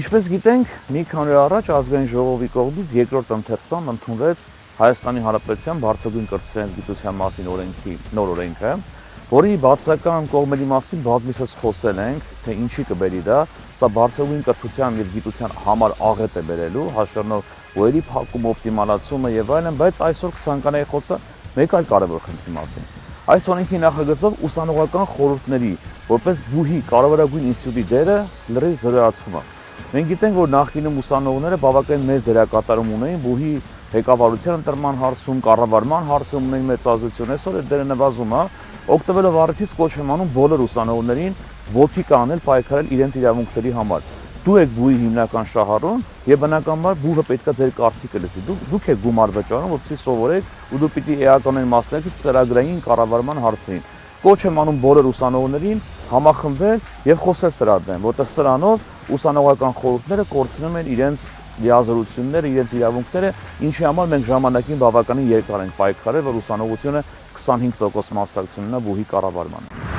Ինչպես գիտենք, մի քանի օր առաջ ազգային ժողովի կողմից երկրորդ ընթերցման ընդունվեց Հայաստանի Հանրապետության բարձրագույն կրթության գիտության մասին օրենքի նոր օրենքը, որի բացական կողմերի մասին բազմիցս խոսել ենք, թե ինչի կբերի դա, սա բարձրագույն կրթության եւ գիտության համար աղետ է բերելու, հաշվառնով ուղերի փակում, օպտիմալացումը եւ այլն, բայց այսօր կցանկանայի խոսալ մեկ այլ կարևոր խնդրի մասին։ Այս օրենքի նախագծով ուսանողական խորհուրդների որպես բուհի կարևորագույն ինստիտուտի դերը լրիվ զրոյացվում է։ Մենք գիտենք, որ նախկինում ուսանողները բավականին մեծ դերակատարում ունեին բուհի ղեկավարության ընտրման հարցում, կառավարման հարցում ունեին մեծ ազդեցություն, այսօր այդ դերը նվազում է, օգտվելով առիթից կոչ եմ անում բոլոր ուսանողներին ոտքի կանել պայքարել իրենց իրավունքների համար։ Դու եք բուհի հիմնական շահառուն եւ բնականաբար բուհը պետքա ձեր կարծիքը լսի։ Դուք եք գումար վճարում, որպեսզի սովորեք ու դու պիտի էականորեն մասնակցեք ծրագրային կառավարման հարցերին։ Կոչ եմ անում բոլոր ուսանողներին համախմբվել եւ խոսել սրա դեմ, որտեղ սրանով ուսանողական խորհուրդները կորցնում են իրենց լիազորությունները, իրենց իրավունքները, ինչի համար մենք ժամանակին բավականին երկար ենք պայքարել, որ ուսանողությունը 25% մասնակցություն ունենա բուհի կառավարմանը։